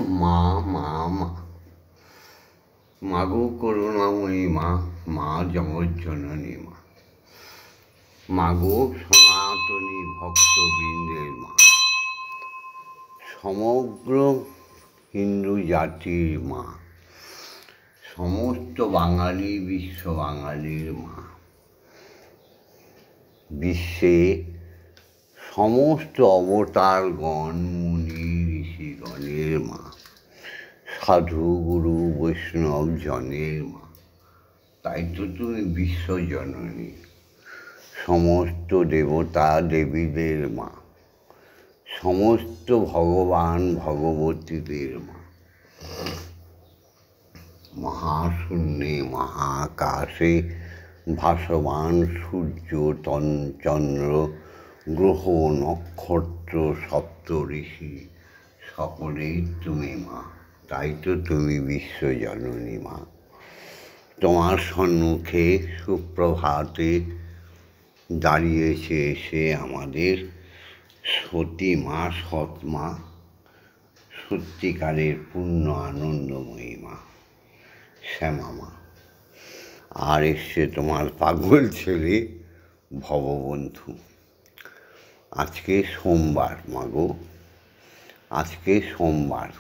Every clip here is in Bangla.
মা মা মা মাগো করুণাময়ী মা, মা জগজ্জননী মা, মাগো সনাতনী ভক্তবৃন্দের মা, সমগ্র হিন্দু জাতির মা, সমস্ত বাঙালি বিশ্ব বাঙালির মা, বিশ্বে সমস্ত অবতারগণ মুনি ঋষিগণের মা, সাধু গুরু বৈষ্ণব জনের মা। তাই তো তুমি বিশ্বজননী, সমস্ত দেবতা দেবীদের মা, সমস্ত ভগবান ভগবতীদের মা। মহাশূন্যে মহাকাশে ভাসমান সূর্য চন্দ্র গ্রহ নক্ষত্র সপ্ত ঋষি সকলেই তুমি মা। তাই তো তুমি বিশ্বজননী মা। তোমার সম্মুখে সুপ্রভাতে দাঁড়িয়েছে এসে আমাদের সতী মা, সৎ মা, সত্যিকারের পূর্ণ আনন্দময়ী মা, শ্যামা মা। আর এসছে তোমার পাগল ছেলে ভববন্ধু। আজকে সোমবার মাগো, আজকে সোমবার,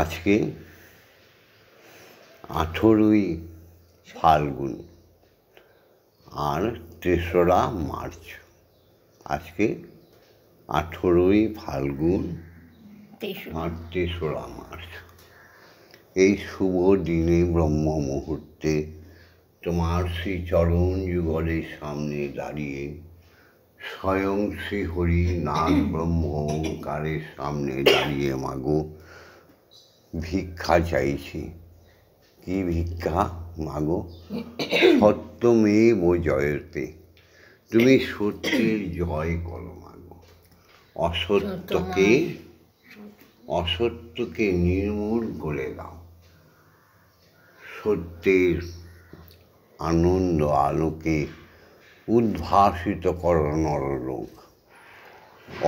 আজকে 18ই ফাল্গুন আর 3রা মার্চ। আজকে 18ই ফাল্গুন আর 3রা মার্চ। এই শুভ দিনে ব্রহ্ম মুহূর্তে তোমার শ্রীচরণ যুগলের সামনে দাঁড়িয়ে স্বয়ং শ্রীহরি নাগ ব্রহ্ম ওঙ্কারের সামনে দাঁড়িয়ে মাগো ভিক্ষা চাইছি। কি ভিক্ষা মাগো? সত্যমেব জয়তে, তুমি সত্যের জয় করো মাগো। অসত্যকে নির্মূল করে দাও। সত্যের আনন্দ আলোকে উদ্ভাসিত করো নরলোক।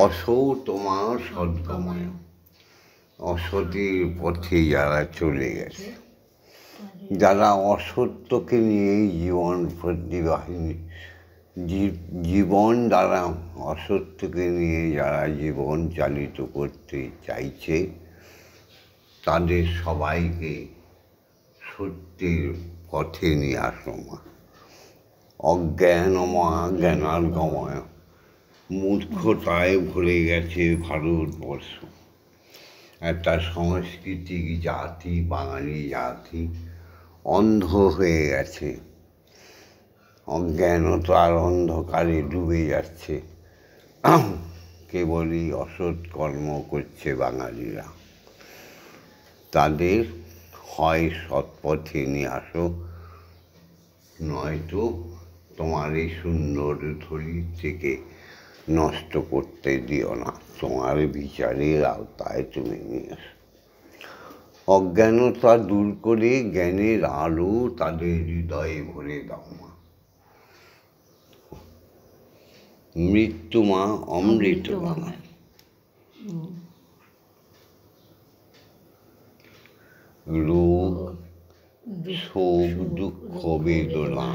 অসৌ তোমার সদ্গময়। অসতের পথে যারা চলে গেছে, যারা অসত্যকে নিয়েই জীবন প্রতিবাহিনী, জীবন দ্বারা অসত্যকে নিয়ে যারা জীবন চালিত করতে চাইছে, তাদের সবাইকে সত্যের পথে নিয়ে আসো মা। অজ্ঞানমা জ্ঞানার্গময়, মূর্খতায় ভরে গেছে ভারতবর্ষ। একটা সাংস্কৃতিক জাতি, বাঙালি জাতি অন্ধ হয়ে গেছে, অজ্ঞানতার অন্ধকারে ডুবে যাচ্ছে। কেবলই অসৎ কর্ম করছে বাঙালিরা। তাদের হয় সৎপথে নিয়ে আসো, নয়তো তোমার এই সুন্দর ধরি থেকে নষ্ট করতে দিও না। তোমার বিচারের আওতায় তুমি নিয়ে আসো। অজ্ঞানতা দূর করে জ্ঞানের আলো তাদের হৃদয়ে ভরে দাও মা। মৃত্যু মা অমৃত মা, রোগ শোক দুঃখ বেদনা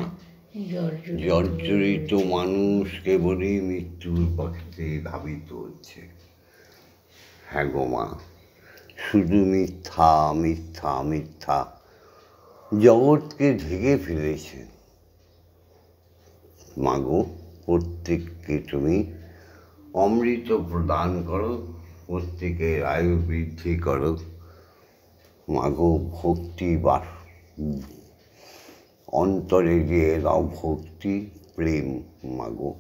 জর্জরিত মানুষ কেবলই মৃত্যুর পথে ধাবিত হচ্ছে। হ্যাঁ গো মা, শুধু মিথ্যা মিথ্যা মিথ্যা জগৎকে ঢেকে ফেলেছে মাগো। প্রত্যেককে তুমি অমৃত প্রদান করো, প্রত্যেকের আয়ু বৃদ্ধি করো মাগো। ভক্তি বা অন্তরে দিয়ে দাও ভক্তি প্রেম মাগো।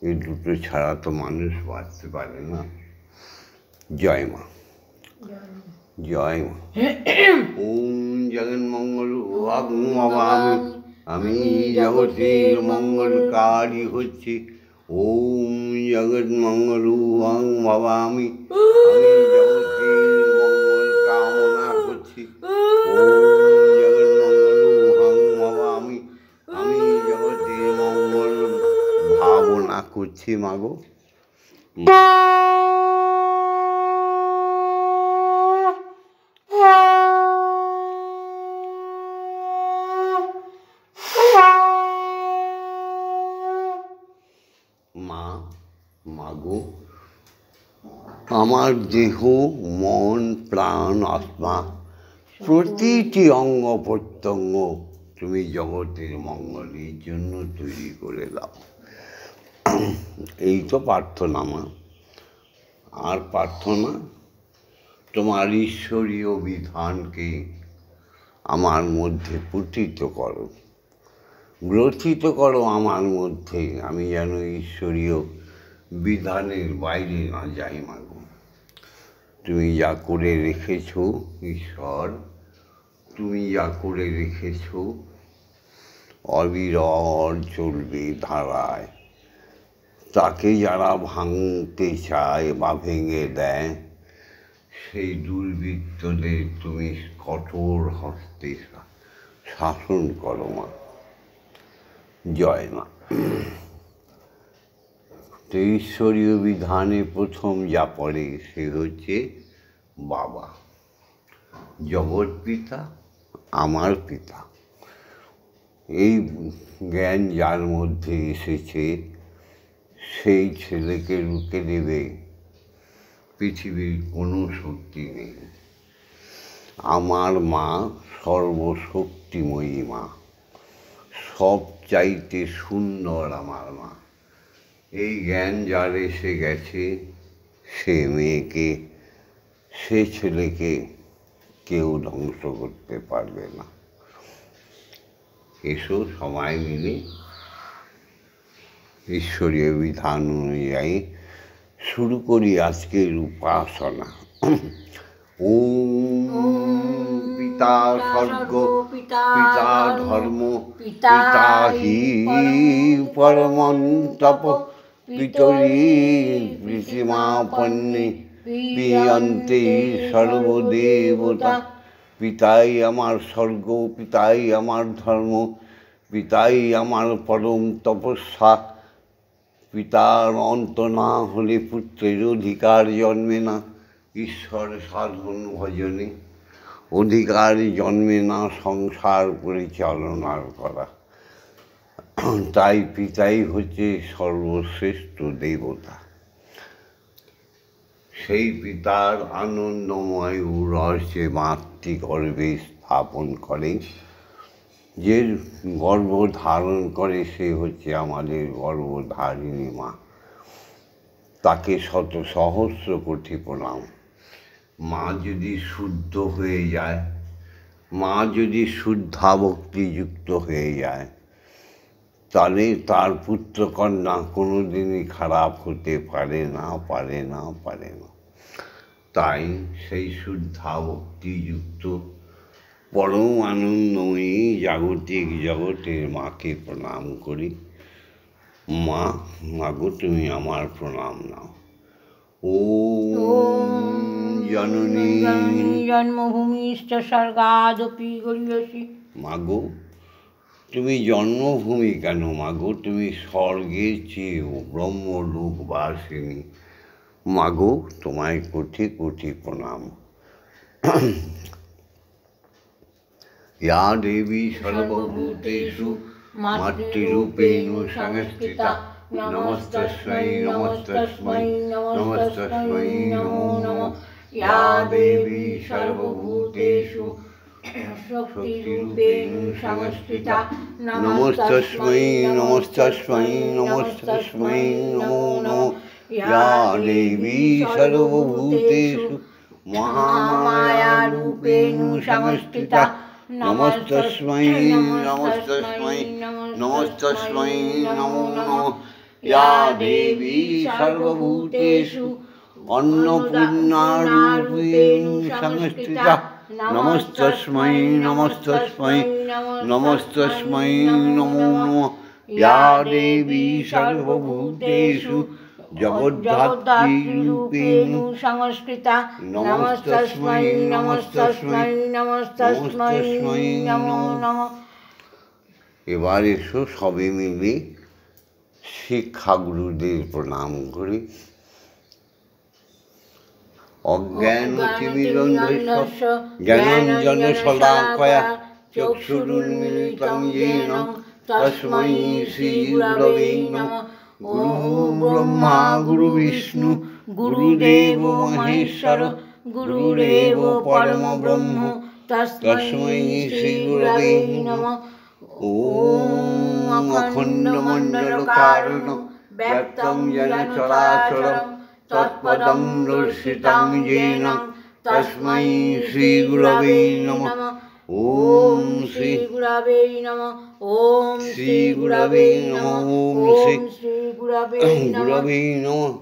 এই দুটো ছাড়া তো মানুষ বাঁচতে পারে না। জয় মা, জয় মা। ওম জগন্মঙ্গল ভবামি, আমি জগতের মঙ্গলকারী হচ্ছি। ওম জগন্মঙ্গল ভবামি, আমি জগতের মঙ্গল কামনা করছি। করছি মাগো। মাগো, আমার দেহ, মন, প্রাণ, আত্মা, প্রতিটি অঙ্গ প্রত্যঙ্গ তুমি জগতের মঙ্গলের জন্য তৈরি করে দাও। এই তো প্রার্থনা মা। আর প্রার্থনা, তোমার ঈশ্বরীয় বিধানকে আমার মধ্যে পুটিত করো, গ্রথিত করো আমার মধ্যে, আমি যেন ঈশ্বরীয় বিধানের বাইরে না যাই মাগো। তুমি যা করে রেখেছ ঈশ্বর, তুমি যা করে রেখেছ অবিরল চলবে ধারায়। তাকে যারা ভাঙতে চায় বা ভেঙে দেয়, সেই দুর্বৃত্তদের তুমি কঠোর হস্তে শাসন করো মা। জয় মা। তো ঈশ্বরীয় বিধানে প্রথম যা পড়ে সে হচ্ছে বাবা, জগৎ পিতা, আমার পিতা। এই জ্ঞান যার মধ্যে এসেছে সেই ছেলেকে রুখে দেবে পৃথিবীর কোনো শক্তি নেই। আমার মা সর্বশক্তিময়ী মা, সব চাইতে সুন্দর আমার মা। এই জ্ঞান যার এসে গেছে, সে মেয়েকে, সে ছেলেকে কেউ ধ্বংস করতে পারবে না। এসো সবাই মিলে ঈশ্বরীয় বিধান অনুযায়ী শুরু করি আজকের উপাসনা। ওম পিতা স্বর্গ, পিতা ধর্ম, পিতা হি পরমন্তপ, পিতরি পৃথিমাপন্নে পিয়ন্তে সর্বদেবতা। পিতাই আমার স্বর্গ, পিতাই আমার ধর্ম, পিতাই আমার পরম তপস্যা। পিতার অন্ত না হলে পুত্রের অধিকার জন্মে না। ঈশ্বর সাধন ভজনে অধিকার জন্মে না সংসার পরিচালনার করা। তাই পিতাই হচ্ছে সর্বশ্রেষ্ঠ দেবতা। সেই পিতার আনন্দময় উরসে মাতৃগর্ভে স্থাপন করে, যে গর্ভ ধারণ করে সে হচ্ছে আমাদের গর্ভধারিণী মা। তাকে শত সহস্র কোটি প্রণাম। মা যদি শুদ্ধ হয়ে যায়, মা যদি শুদ্ধা ভক্তিযুক্ত হয়ে যায়, তাহলে তার পুত্রকন্যা কোনো দিনই খারাপ হতে পারে না, পারে না, পারে না। তাই সেই শুদ্ধা ভক্তিযুক্ত পরম আনন্দময়ী জাগতিক জগতের মাকে প্রণাম করি। মা, মাগো তুমি আমার প্রণাম নাও। ওম জননী জন্মভূমিশ্চ স্বর্গাদপি গরীয়সী। মাগো তুমি জন্মভূমি কেন মাগো, তুমি স্বর্গের চেয়েও ব্রহ্মলোকবাসিনী। মাগো তোমায় কোটি কোটি প্রণাম। ইয়া দেবী সর্বভূতেষু মাতৃরূপেণ সংস্থিতা, নমস্তস্मै নমস্তস্मै নমস্তস্मै নমো নমঃ। ইয়া দেবী সর্বভূতেষু শক্তিরূপেণ সংস্থিতা, নমস্তস্मै নমস্তস্मै নমস্তস্मै নমো নমঃ। ইয়া দেবী সর্বভূতেষু মহামায়ারূপেণ সংস্থিতা, নমস্তস্मै নমস্তস্मै নমস্তস্मै নমো নমঃ। ইয়া দেবী সর্বভূতেষু অন্নপূর্ণারূপেণ সংস্থিতা, নমস্তস্मै নমস্তস্मै নমস্তস্मै নমো নমঃ। ইয়া দেবী সর্বভূতেষু জগদ্ধাত্রীরূপেণ সংস্থিতা, নমস্তস্मै নমস্তস্मै নমস্তস্मै নমো নমঃ। এবার এসো সবে মিলে শিক্ষাগুরুদের প্রণাম করি। অজ্ঞানতিমিরন্ধস্য জ্ঞানাঞ্জন শলাকয়া চক্ষুরুন্মিলিतं येन তস্मै শ্রীগুরবে নমঃ। গুরু ব্রহ্মা গুরু বিষ্ণু গুরুদেব মহেশ্বর গুরুরেব পরম ব্রহ্ম তস্मै শ্রী গুরবে নমঃ। ওম অখণ্ডমণ্ডলকারণং ব্যক্तं येन চরাচরং তৎপদং দর্শিतं येन তস্मै শ্রী গুরবে নমঃ। ওম শ্রী গুরবে নমঃ। ওম শ্রী গুরবে নমঃ। ওম শ্রী গুরবে গুরবে নমঃ।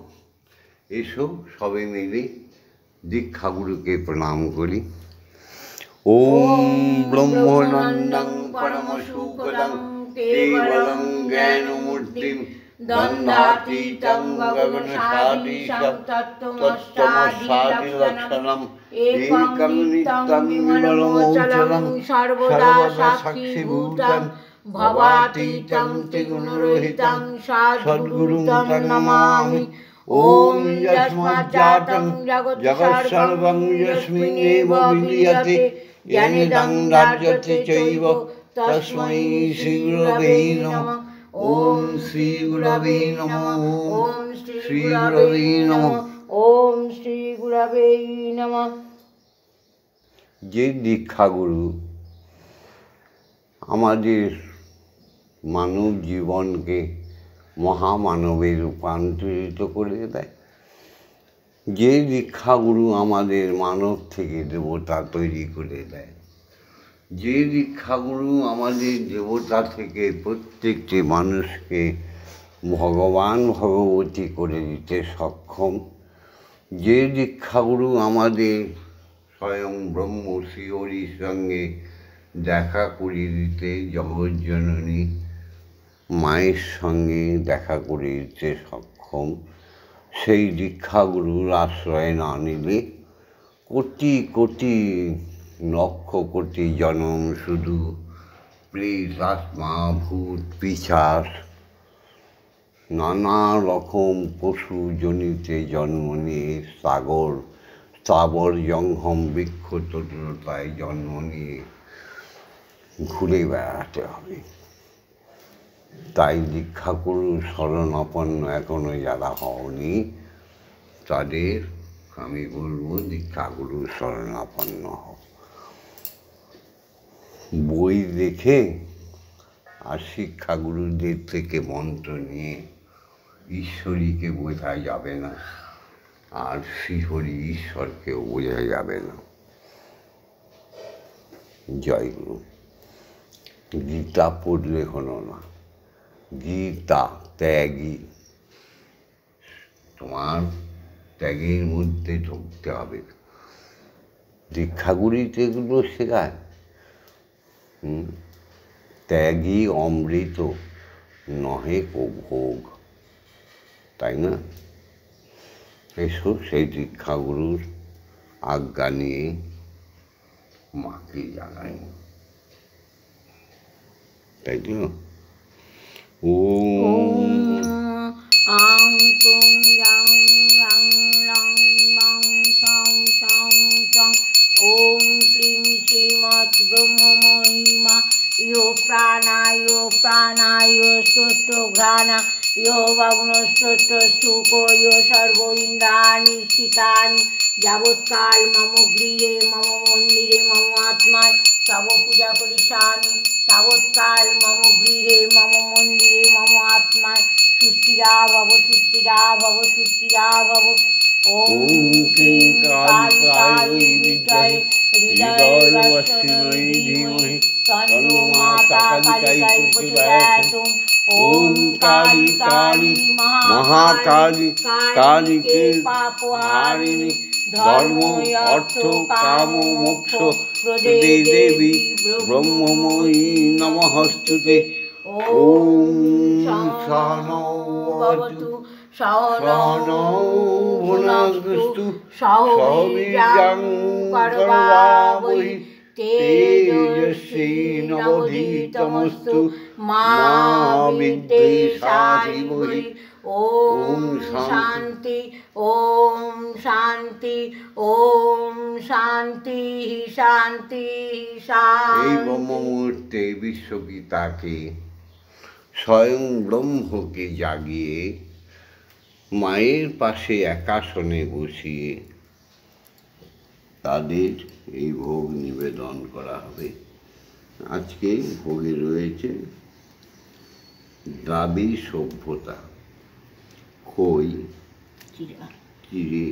এসো সবে মিলে দীক্ষাগুরুকে প্রণাম করি। ওম ব্রহ্মানন্দং পরমসুখদং কেবলং জ্ঞানমূর্তিং দ্বন্দ্বাতীতং গগনসাদৃশং তত্ত্বমস্যাদিলক্ষণং একং নিত্যং বিমলমোচলং সর্বদা সাক্ষীভূতং ভবাতীতং ত্রিগুণরহিতং সদ্গুরুং তং নমামি। ওম যস্মাজ্জাतं জগৎসর্বং যস্মিন্নেব বিলীয়তে জ্ঞানেদং রাজ্যতে চৈব তস্मै শ্রী গুরবে নমঃ। ওম শ্রী গুরবে নমঃ। ওম শ্রী গুরবে নমঃ। ওম শ্রী গুরবে নমঃ। যে দীক্ষাগুরু আমাদের মানব জীবনকে মহামানবে রূপান্তরিত করে দেয়, যে দীক্ষাগুরু আমাদের মানব থেকে দেবতা তৈরি করে দেয়, যে দীক্ষাগুরু আমাদের দেবতা থেকে প্রত্যেকটি মানুষকে ভগবান ভগবতী করে দিতে সক্ষম, যে দীক্ষাগুরু আমাদের স্বয়ং ব্রহ্ম শ্রীহরির সঙ্গে দেখা করিয়ে দিতে, জগৎজননী মায়ের সঙ্গে দেখা করে দিতে সক্ষম, সেই দীক্ষাগুরুর আশ্রয় না নিলে কোটি কোটি লক্ষ কোটি জনম শুধু প্রেত আত্মা ভূত পিশাচ নানা রকম পশু জনিতে জন্ম নিয়ে স্থাবর জঙ্গম বৃক্ষ তরুলতায় জন্ম নিয়ে ঘুরে বেড়াতে হবে। তাই দীক্ষাগুরুর শরণাপন্ন এখনো যারা হওনি তাদের আমি বলবো দীক্ষাগুরুর শরণাপন্ন হও। বই দেখে আর শিক্ষাগুরুদের থেকে মন্ত্র নিয়ে ঈশ্বরীকে বোঝা যাবে না, আর শ্রীহরি ঈশ্বরকেও বোঝা যাবে না। জয় গুরু। গীতা পড়লে হলো না, গীতা ত্যাগী, তোমার ত্যাগের মধ্যে ঢুকতে হবে। দীক্ষাগুরুতে এগুলো শেখায়, ত্যাগী অমৃত নহে কো ভোগ, তাই না? এসো সেই দীক্ষাগুরুর আজ্ঞা নিয়ে মাকে জানাই, তাই তো? ওম আং তুং ইয়াং রাং রাং বাং সং সং সং। ওম ক্লিং শ্রীমৎ ব্রহ্ম মহিমা ইয়ো প্রাণায় ষষ্ঠ ঘ্রাণা ইয়ো ভগ্নষ্ঠ সুখ ইয়ো সর্ব ইন্দ্রাণি স্থিতানি যাবৎকাল মম গৃহে মম মন্দিরে মম আত্মায় তব পূজা করিষ্যামি তাবৎকাল মম গৃহে মম মন্দিরে মম আত্মায় সুস্থিরা ভব সুস্থিরা ভব সুস্থিরা ভব। ওম ক্লীং কালিকাयै বিদ্মহে হৃদয়বর্ষণৈ ধীমহি তন্নো মাতা কালিকাই প্রচোদয়াৎ। ওম কালী কালী মহাকালী কালীকে পাপহারিণী ধর্ম অর্থ কাম মোক্ষ প্রদে দেবী ব্রহ্মময়ী নমস্তুতে। ওম সহনৌ ভবতু সহনৌ ভুনস্তু সহ বীর্যং করবাবহৈ তেজস্বী নবধীতমস্তু মা বিদ্বিষাহিবহি। ওম শান্তি ওম শান্তি ওম শান্তি শান্তি এই শান্তি। ব্রহ্ম মুহূর্তে বিশ্বগীতাকে স্বয়ং ব্রহ্মকে জাগিয়ে মায়ের পাশে একাসনে বসিয়ে তাদের এই ভোগ নিবেদন করা হবে। আজকে ভোগে রয়েছে দ্রাবি সভ্যতা, খই, চিড়ে,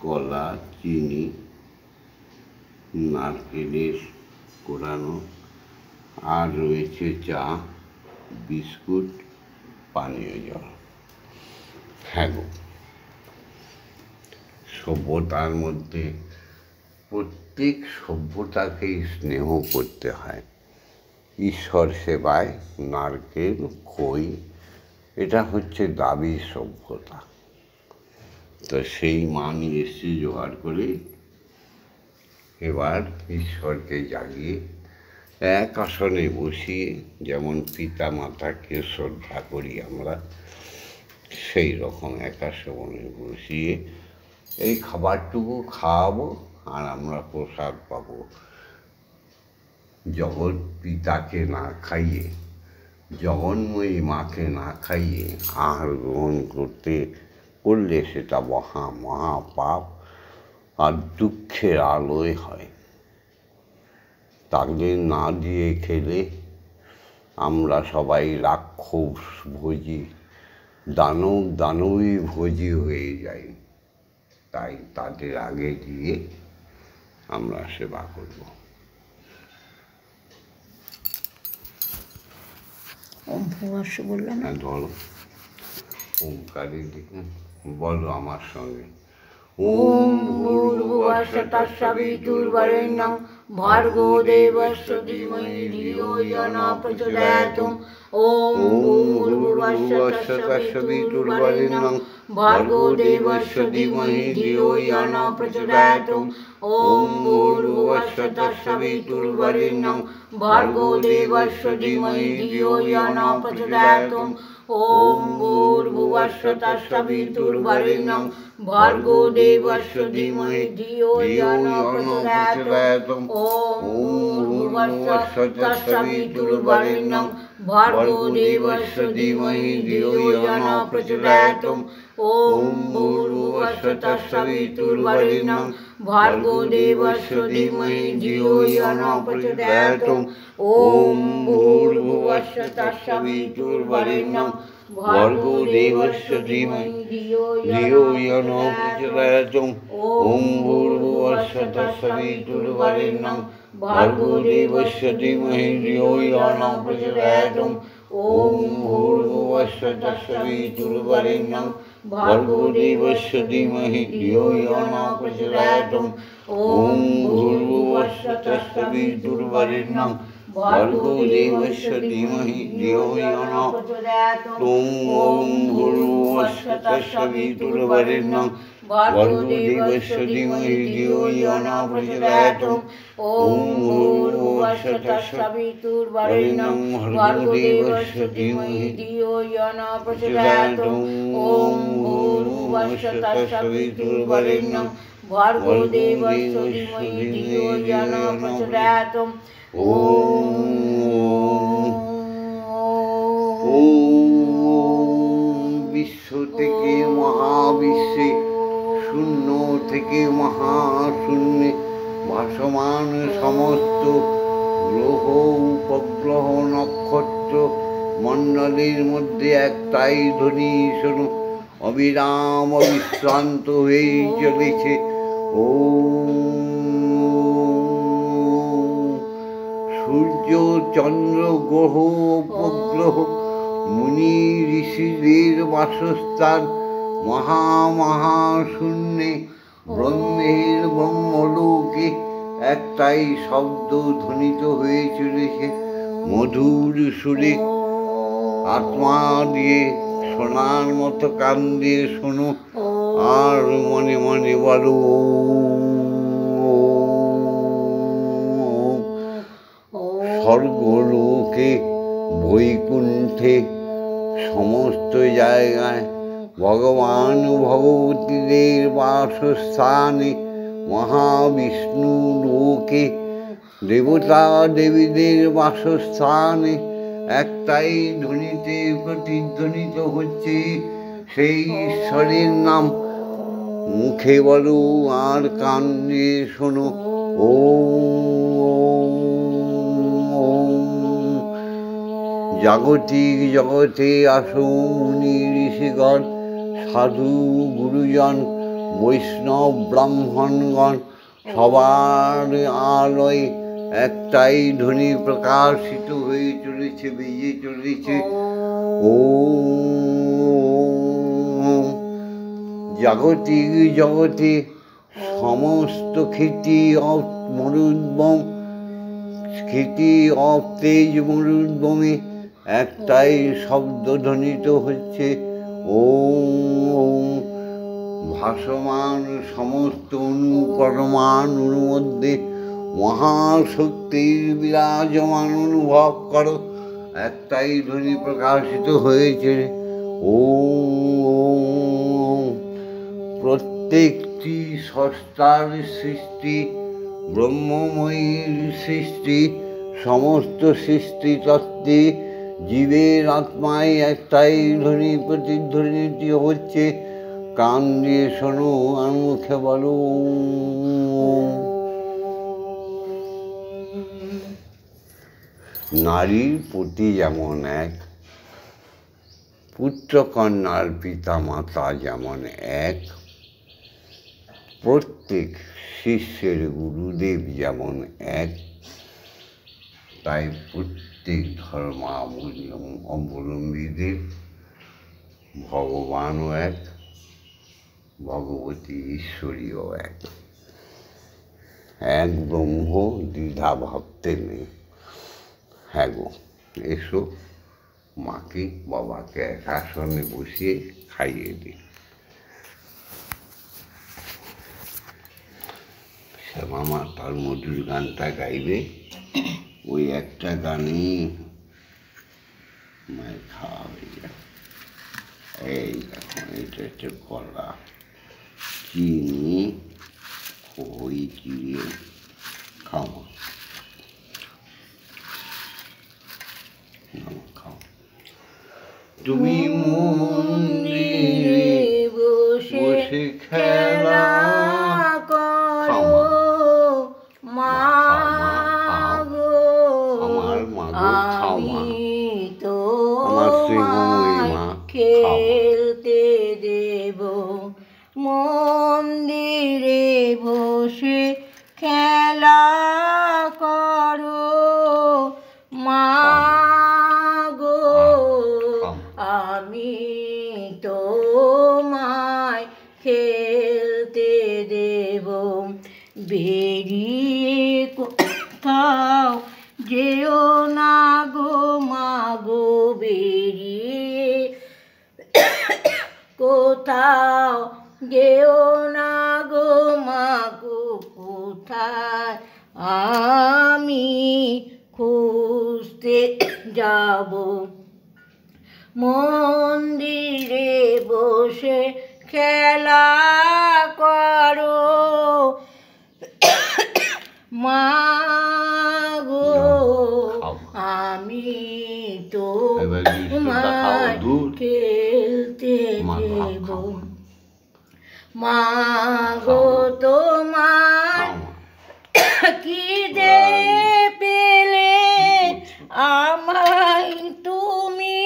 কলা, চিনি, নারকেলের কোরানো, আর রয়েছে চা, বিস্কুট, পানীয় জল। হ্যাঁ গো, সভ্যতার মধ্যে প্রত্যেক সভ্যতাকেই স্নেহ করতে হয়। ঈশ্বর সেবায় নারকেল, খই, এটা হচ্ছে দাবি সভ্যতা। তো সেই মান এসে জোগাড় করে এবার ঈশ্বরকে জাগিয়ে এক আসনে বসিয়ে, যেমন পিতা মাতাকে শ্রদ্ধা করি আমরা, সেই রকম এক আসনে বসিয়ে এই খাবারটুকু খাওয়াবো আর আমরা প্রসাদ পাবো। জগৎ পিতাকে না খাইয়ে, জগন্ময়ী মাকে না খাইয়ে আহার গ্রহণ করলে সেটা মহা পাপ আর দুঃখের আলোয় হয়। তাকে না দিয়ে খেলে আমরা সবাই রাক্ষস ভোজি, দানবী ভোজি হয়ে যাই। তাই তাদের আগে দিয়ে আমরা সেবা করব। ওম ভূর্ভুবস্সু বললো না? ধরো ওমকারের দিকে বলো আমার সঙ্গে। ওম ভূর্ভুবস্সু তস্সবিতুর্বরেণ্যং ভর্গো দেবস্য ধীমহি ধিয়ো ইয়ো নঃ প্রচোদয়াৎ। ওম ভূর্ভুবস্সু তস্সবিতুর্বরেণ্যং ভর্গো দেবস্য ধীমহি ধিয়ো ইয়ো নঃ প্রচোদয়াৎ। ওম ভূর্ভুবস্সু তস্সবিতুর্বরেণ্যং ভর্গো দেবস্য ধীমহি ধিয়ো ইয়ো নঃ প্রচোদয়াৎ। ওম ভূর্ভুবস্সু তস্সবিতুর্বরেণ্যং ভর্গো দেবস্য ধীমহি ধিয়ো ইয়ো নঃ প্রচোদয়াৎ। ওম ভূর্ভুবস্সু তস্সবিতুর্বরেণ্যং ভর্গো দেবস্য ধীমহি ধিয়ো ইয়ো নঃ প্রচোদয়াৎ। ওম ভূর্ভুবস্সু তস্সবিতুর্বরেণ্যং ভর্গো দেবস্য ধীমহি ধিয়ো ইয়ো নঃ প্রচোদয়াৎ। ওম ভূর্ভুবস্সু তস্সবিতুর্বরেণ্যং ভর্গো দেবস্য ধীমহি ধিয়ো ইয়ো নঃ প্রচোদয়াৎ। ওম ভূর্ভুবস্সু তস্সবিতুর্বরেণ্যং ভর্গো দেবস্য ধীমহি ধিয়ো ইয়ো নঃ প্রচোদয়াৎ। ওম ভূর্ভুবস্সু তস্সবিতুর্বরেণ্যং ভর্গো দেবস্য ধীমহি ধিয়ো ইয়ো নঃ প্রচোদয়াৎ। ওম ভূর্ভুবস্সু তস্সবিতুর্বরেণ্যং ভর্গো দেবস্য ধীমহি ধিয়ো ইয়ো নঃ প্রচোদয়াৎ। ওম ভূর্ভুবস্সু তস্সবিতুর্বরেণ্যং ভর্গো দেবস্য ধীমহি ধিয়ো ইয়ো নঃ প্রচোদয়াৎ। ওম ভূর্ভুবস্সু তস্সবিতুর্বরেণ্যং ভর্গো দেবস্য ধীমহি ধিয়ো ইয়ো নঃ প্রচোদয়াৎ। ওম ভূর্ভুবস্সু তস্সবিতুর্বরেণ্যং ভর্গো দেবস্য ধীমহি ধিয়ো ইয়ো নঃ প্রচোদয়াৎ। ওম বিশ্ব থেকে মহাবিশ্বে, শূন্য থেকে মহাশূন্যে ভাসমান সমস্ত গ্রহ, উপগ্রহ, নক্ষত্র মণ্ডলীর মধ্যে একটাই ধ্বনি শোনো, অবিরাম অবিশ্রান্ত হয়েই চলেছে। সূর্য, চন্দ্র, গ্রহ, উপগ্রহ, মুনি ঋষিদের বাসস্থান মহাশূন্যে ব্রহ্মের ব্রহ্মলোকে একটাই শব্দ ধ্বনিত হয়ে চলেছে মধুর সুরে। আত্মা দিয়ে শোনার মতো কান দিয়ে শোনো আর মনে মনে বলো। স্বর্গলোকে, বৈকুণ্ঠে, সমস্ত জায়গায় ভগবান ভগবতীদের বাসস্থানে, মহাবিষ্ণু লোকে দেবতা দেবীদের বাসস্থানে একটাই ধ্বনিতে প্রতিধ্বনিত হচ্ছে সেই ঈশ্বরের নাম। মুখে বলো আর কান দিয়ে শোনো, ও জাগতিক জগতে আসো মুনি ঋষিগণ, সাধু গুরুজন, বৈষ্ণব ব্রাহ্মণগণ, সবার আলোয় একটাই ধ্বনি প্রকাশিত হয়ে চলেছে, বেজে চলেছে। ও জাগতিক জগতে সমস্ত খ্যাতি অফ মরুদ্বম, খ্যাতি অফ তেজ মরুদ্বমে একটাই শব্দ ধ্বনিত হচ্ছে, ও ভাসমান সমস্ত অণু পরমাণুর মধ্যে মহাশক্তির বিরাজমান অনুভব করো। একটাই ধ্বনি প্রকাশিত হয়েছে, ও প্রত্যেকটি সত্তার সৃষ্টি, ব্রহ্মময়ীর সৃষ্টি, সমস্ত সৃষ্টি তত্ত্বে জীবের আত্মায় একটাই ধ্বনি প্রতিধ্বনিত হচ্ছে। কান দিয়ে শোনো আর মুখে বলো। নারীর প্রতি যেমন এক, পুত্র কন্যার পিতা মাতা যেমন এক, প্রত্যেক শিষ্যের গুরুদেব যেমন এক, তাই প্রত্যেক ধর্মাবলম্বীদের ভগবানও এক, ভগবতী ঈশ্বরীও এক। এক ব্রহ্ম, দ্বিধা ভাবতে নেই। হ্যাঁ গো, এসো মাকে বাবাকে এক আসনে বসিয়ে খাইয়ে দিই। শ্যামা মা তার মধুর গানটা গাইবে, ওই একটা গানই মায়ের খাওয়া হয়ে যায়। এই দেখো, এটা হচ্ছে কলা, চিনি, খই চিড়ে খাওয়া। খাও। তুমি মন্দিরে বসে খেলা করো, মাগো আমার মাগো, খাও মা, আমার শ্রীময়ী মা, খেলতে দেব। মন্দিরে বসে খেলা করো, মাগো আমি তোমায় খেলতে দেব। বেরিয়ে কোথাও যেও না গো মাগো, বেরিয়ে কোথাও যেও না গো মাগো, কোথায় আমি খুঁজতে যাব। মন্দিরে বসে খেলা করো, মাগো আমি তোমায় খেলতে দেব। মাগো তোমার খিদে পেলে আমায় তুমি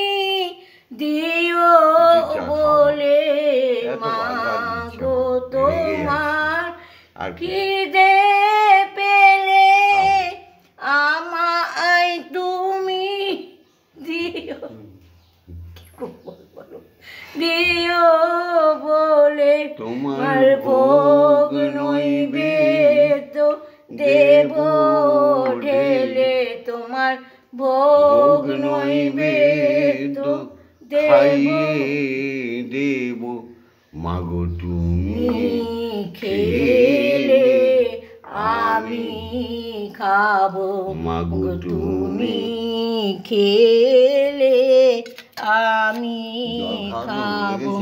দিও বলে, মাগো তোমার খিদে পেলে আমায় তুমি দিও, দিও বলে। তোমার ভোগ নৈবেদ্য দেব ঢেলে, তোমার ভোগ নৈবেদ্য দেব। মাগো তুমি খেলে আমি খাবো, মাগো তুমি খেলে আমি খাবো।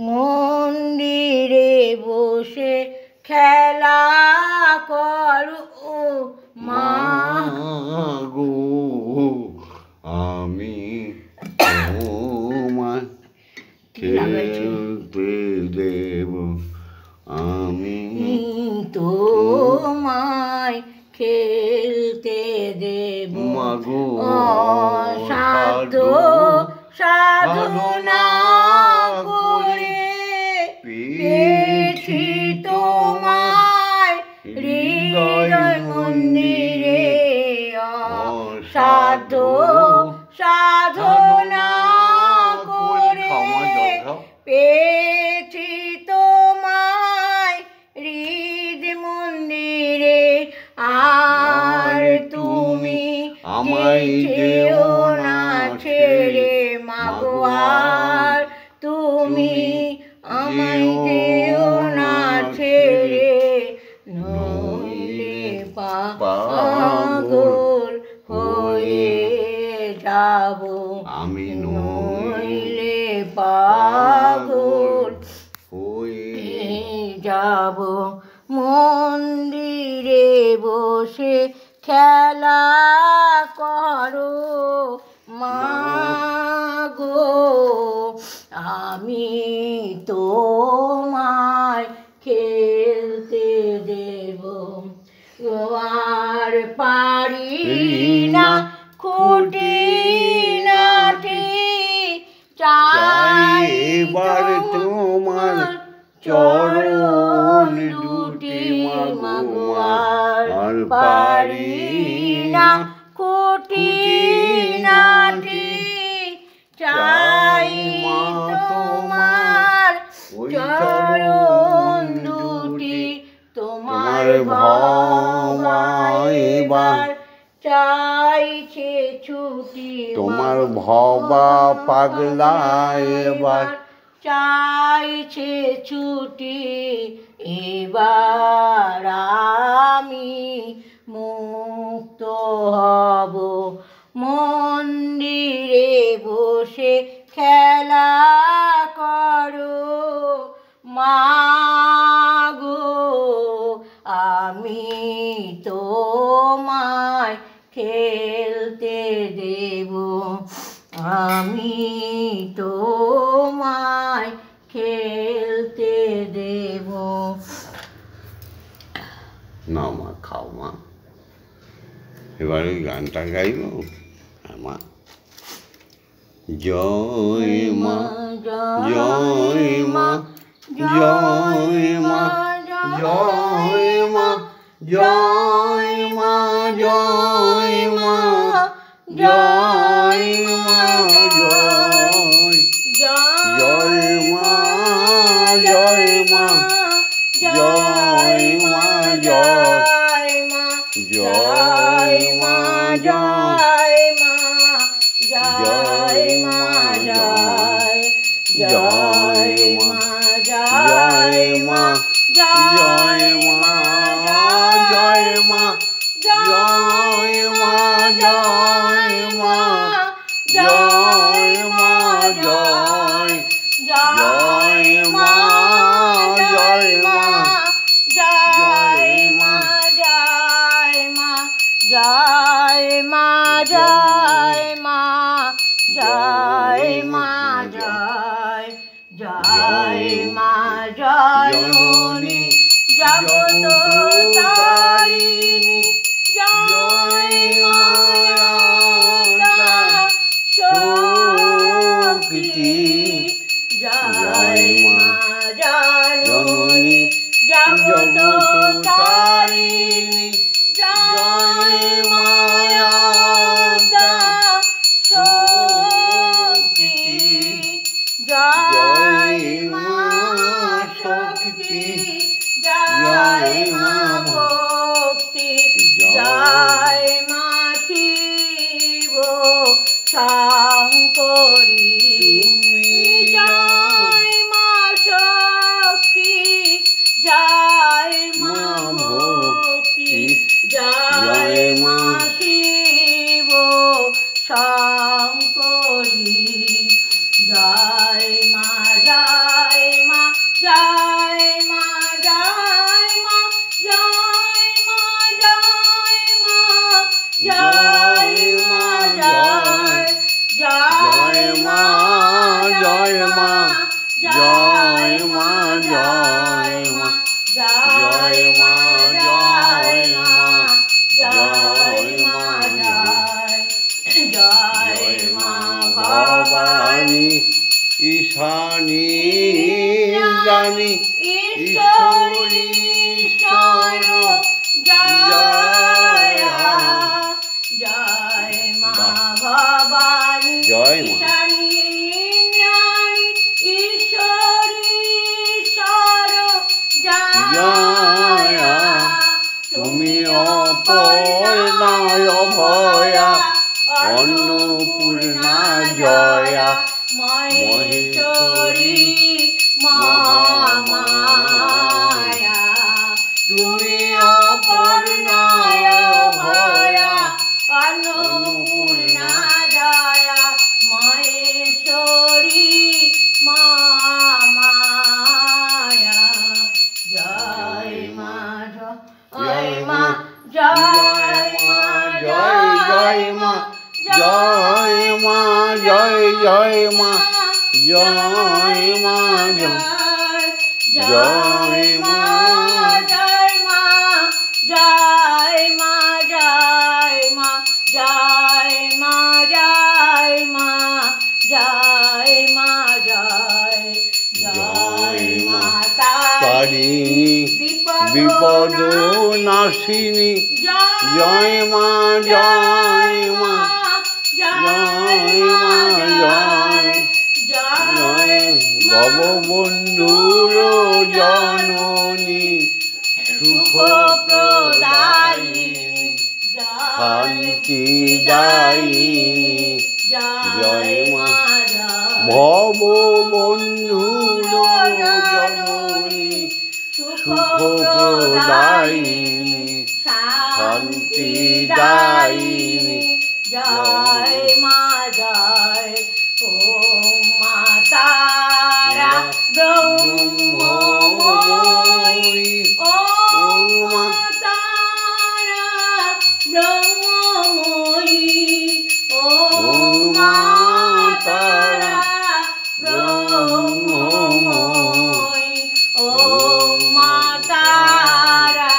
মন্দিরে বসে খেলা করো, মাগো আমি আমি তোমায় খেলতে দেব মাগো অসাধ্য সাধনা করে পেয়েছি তোমায় হৃদয় মন্দিরে অসাধ্য সাধনা করে পেয়েছি তোমায় হৃদয় মন্দিরে আর তুমি আমায় যেও না ছেড়ে মাগো আর তুমি আমায় যেও না ছেড়ে নইলে পাগল হয়ে যাব আমি নইলে পাগল হয়ে যাব মন্দিরে বসে খেলা করো মাগো আমি তোমায় খেলতে দেব আর পারি না খুঁটি নাটি চাই এবার তোমার চরণ দুটি মাগো আর পারি না খুঁটি নাটি চাই তোমার চরণ দুটি তোমার ভবাইবার চাইছে ছুটি তোমার ভবা পাগলা এবার চাইছে ছুটি এবার আমি মুক্ত হব মন্দিরে বসে খেলা করো মাগো আমি তোমায় খেলতে দেব আমি তোমায় খেলতে দেব না মা খাও মা এবার ওই গানটা গাইব মা জয় মা জয় মা জয় মা জয় মা জয় মা জয় মা জয় মা জয় জয় মা জয় মা জয় মা জয় জয় মা জয় মা জয় মা জয় জয় মা জয় মা জয় মা জয় মা জয় মা জয় মা জয় মা জয় জয় মা জয় মা জয় মা জয় মা জয় মা জয় মা জয় মা জয় জয় মা জননী জগত তারিণী জয় মা শক্তি জয় মা জননী জগত তারিণী জয় মায়া শক্তি জয় মা শক্তি জয় মা ভক্তি জয় মা শিব শঙ্করী জয় মা শক্তি জয় মা ভক্তি জয় মা শিব শঙ্করী জয় মা জয় মা জয় মা জয় মা জয় মা জয় মা জয় মা জয় জয় মা জয় মা জয় জয় মা জয় মা জয় মা জয় মা ভবানী ঈশানী জানি ঈশ্বরী ঈশ্বর জয় জয় মা ভবানী জয় মা ঈশানী ঈশ্বরী ঈশ্বর জয় তুমি অপর্ণায় ভয়া অন্নপূর্ণা জয়া মহেশ্বরী মায়া তুমি অপর্ণায় ভয়া অন্নপূর্ণা জয়া মহেশ্বরী মায়া জয় মা জয় মা জয় মা জয় মা জয় মা জয় জয় মা জয় মা জয় মা জয় মা জয় মা জয় মা জয় মা জয় মা জয় মা জয় জয় মা তারিণী বিপদ নাশিনী জয় মা জয় মা জয় মা জয় জয় ভববন্ধুর জননী সুখ প্রদায়িনী শান্তি দায়িনী জয় মা ভববন্ধুর জননী সুখ প্রদায়িনী শান্তি দায়িনী জয় মা জয় ও মা তারা ব্রহ্মময়ী ও মা তারা ব্রহ্মময়ী ও মা তারা ব্রহ্মময়ী ও মা তারা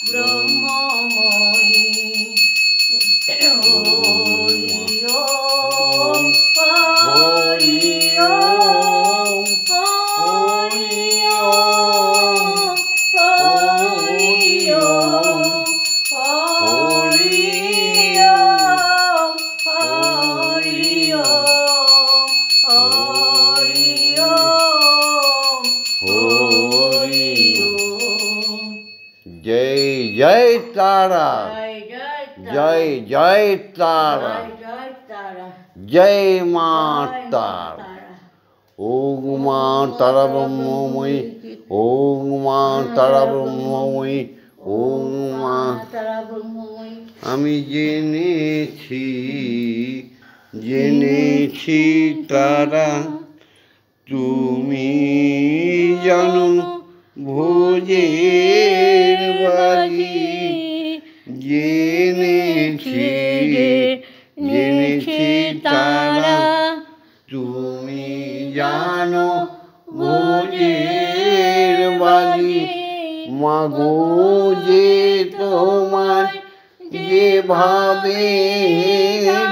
ব্রহ্মময়ী जय जय तारा जय जय तारा जय माँ तारा ओम माँ तारा ब्रह्ममयी ओम माँ तारा ब्रह्ममयी ओम माँ আমি জেনেছি তারা তুমি জানো ভোজের বাজি জেনেছি তারা তুমি জানো ভোজের বাজি মাগো যে তোমায় যেভাবে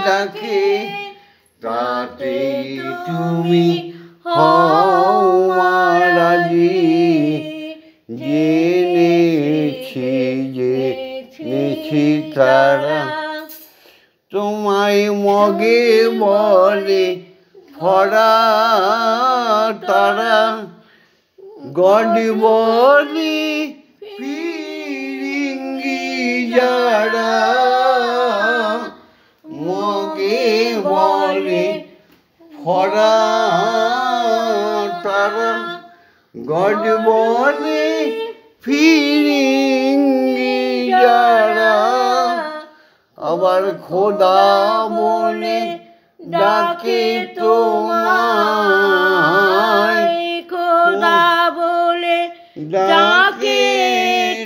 ডাকে তাতে তুমি হও রাজি জেনেছি তারা তোমায় মগে বলে ফরা তারা গড বলে ফিরিঙ্গি যারা মগে বলে ফরা তারা গড বলে ফিরিঙ্গি যারা আবার খোদা বলে ডাকে তোমায় খোদা বলে ডাকে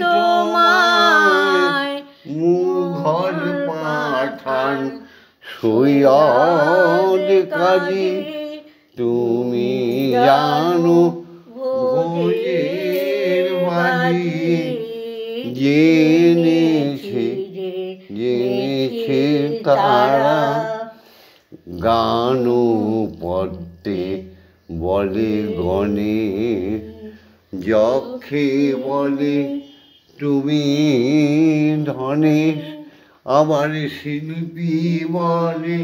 তোমায় মুঘল পাঠান সৈয়দ কাজী তুমি জানো ভোজের বাজি জেনেছে জেনেছে তারা, গান পড়তে বলে গণে, যক্ষে বলে তুমি ধনেশ, আবার শিল্পী বলে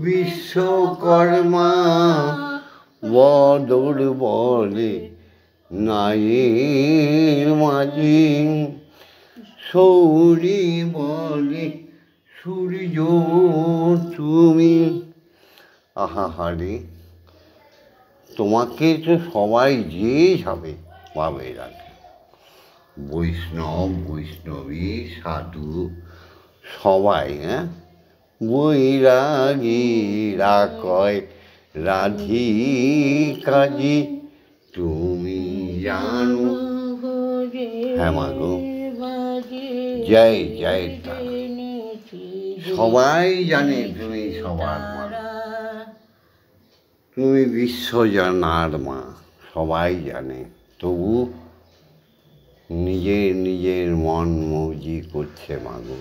বিশ্বকর্মা, বদর বলে নায়ের মাঝি, সৌরি বলে সূর্য তুমি। আহাহারে, তোমাকে তো সবাই যে যাবে পাবে রাখে, বৈষ্ণব বৈষ্ণবী সাধু সবাই, বৈরাগীরা কয় রাধিকাজি তুমি জানো। হ্যাঁ মাগো, জয় জয় তারা, সবাই জানে তুমি সবার মা, তুমি বিশ্বজানার মা, সবাই জানে। তবু নিজের নিজের মন মৌজি করছে মাগো,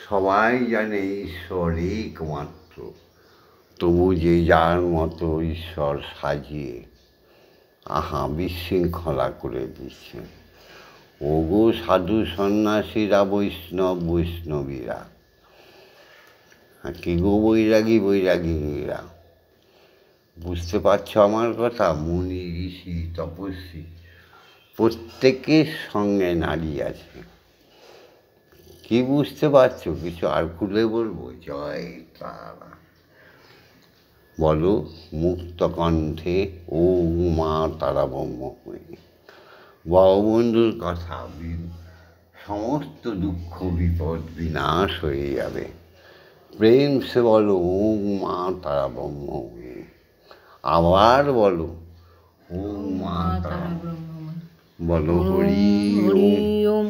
সবাই জানে ঈশ্বর একমাত্র, তবু যে যার মতো ঈশ্বর সাজিয়ে বিশৃঙ্খলা করে দিচ্ছে। ওগো সাধু সন্ন্যাসীরা, বৈষ্ণব বৈষ্ণবীরা, কি গো বৈরাগী বৈরাগীরা, বুঝতে পারছো আমার কথা? মুনি ঋষি তপস্বী প্রত্যেকের সঙ্গে নারী আছে, কি বুঝতে পারছো? কিছু আর খুলে বলবো? জয় তারা বলো মুক্ত কণ্ঠে, ও মা তারা ব্রহ্মময়ী। ভববন্ধুর কথা, সমস্ত দুঃখ বিপদ বিনাশ হয়ে যাবে। প্রেম সে বলো ও মা তারা ব্রহ্মময়ী। আবার বলো ও মা তারা ব্রহ্মময়ী। বলো হরি ওম,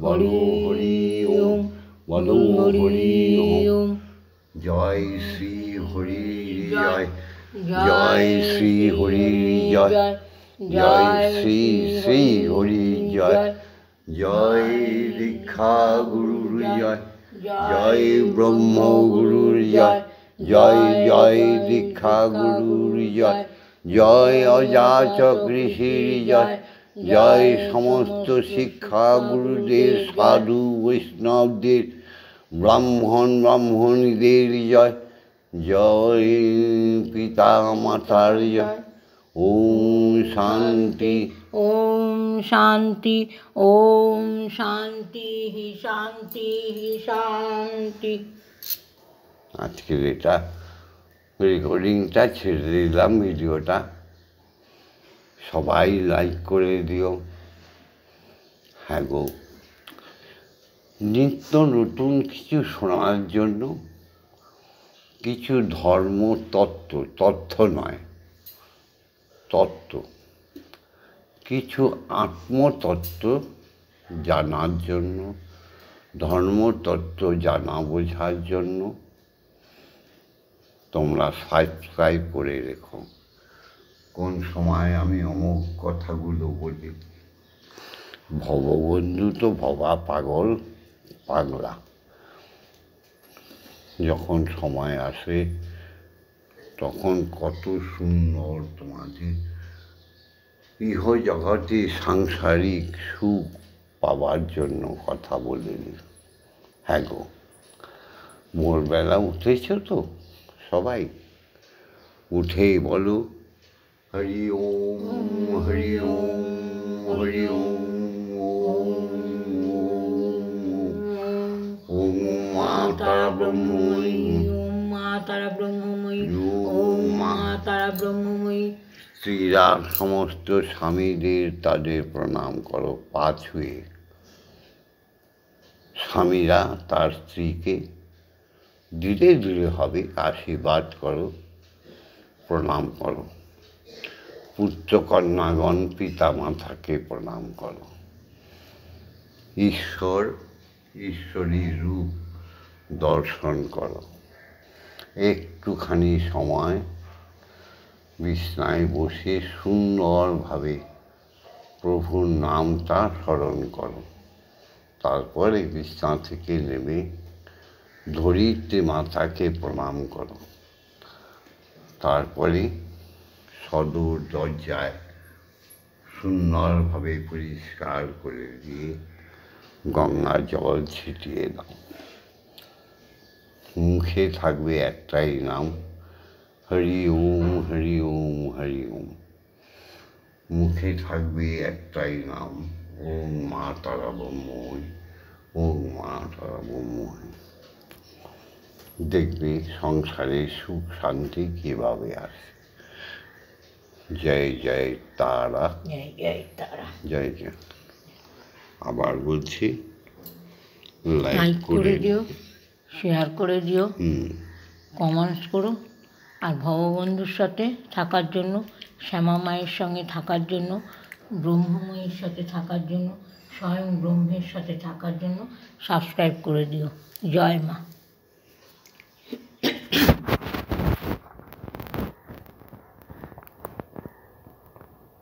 বলো হরি ওম, বলো হরি ওম। জয় শ্রী হরি জয়, জয় শ্রী হরি জয়, জয় শ্রী শ্রী হরি জয়, জয় দীক্ষা গুরুর জয়, জয় ব্রহ্ম গুরুর জয়, জয় জয় দীক্ষা গুরুর জয়, জয় অযাচক ঋষির জয়, জয় সমস্ত শিক্ষা গুরুদের, সাধু বৈষ্ণবদের, ব্রাহ্মণ ব্রাহ্মণীদের জয়, জয় পিতা মাতার জয়। ওম শান্তি, ওম শান্তি, ওম শান্তি শান্তি শান্তি। আজকের এটা রেকর্ডিংটা ছেড়ে দিলাম, ভিডিওটা সবাই লাইক করে দিও। হ্যাঁ গো, নিত্য নতুন কিছু শোনার জন্য, কিছু ধর্ম তত্ত্ব, তথ্য নয় তত্ত্ব, কিছু আত্মতত্ত্ব জানার জন্য, ধর্মতত্ত্ব জানা বোঝার জন্য তোমরা সাবস্ক্রাইব করে রেখো। কোন সময় আমি অমুক কথাগুলো বলি, ভববন্ধু তো ভবা পাগল পাগলা, যখন সময় আসে তখন কত সুন্দর তোমাদের ইহ জগতে সাংসারিক সুখ পাওয়ার জন্য কথা বলে দিই। হ্যাঁ গো, ভোরবেলা উঠেছ তো সবাই? উঠেই বলো হরি ওম, হরি ওম, হরি ওম, ওম মা তারা ব্রহ্মময়ী, ওম মা তারা ব্রহ্মময়ী, ওম মা তারা ব্রহ্মময়ী। স্ত্রীরা সমস্ত স্বামীদের তাদের প্রণাম করো পা ছুঁয়ে। স্বামীরা তার স্ত্রীকে ধীরে ধীরে হবে আশীর্বাদ করো, প্রণাম করো। পুত্রকন্যাগণ পিতা মাতাকে প্রণাম করো। ঈশ্বর ঈশ্বরী রূপ দর্শন করো। একটুখানি সময় বিছনায় বসে সুন্দরভাবে প্রভুর নামটা স্মরণ করো। তারপরে বিছানা থেকে নেমে ধরিত্রী মাতাকে প্রণাম করো। তারপরে সদর দরজায় সুন্দরভাবে পরিষ্কার করে দিয়ে গঙ্গা জল ছিটিয়ে দাও। মুখে থাকবে একটাই নাম, হরি ওম হরি ওম হরি ওম। মুখে থাকবে একটাই নাম, ওম মা তারা ব্রহ্মই, ওম মা তারা ব্রহ্মই। দেখবে সংসারে সুখ শান্তি কীভাবে আসে। জয় জয় তারা, জয় জয় তারা। জয় জয়। আবার বলছি, লাইক করে দিও, শেয়ার করে দিও, কমেন্টস করো। আর ভববন্ধুর সাথে থাকার জন্য, শ্যামা মায়ের সঙ্গে থাকার জন্য, ব্রহ্মময়ীর সাথে থাকার জন্য, স্বয়ং ব্রহ্মের সাথে থাকার জন্য সাবস্ক্রাইব করে দিও। জয় মা।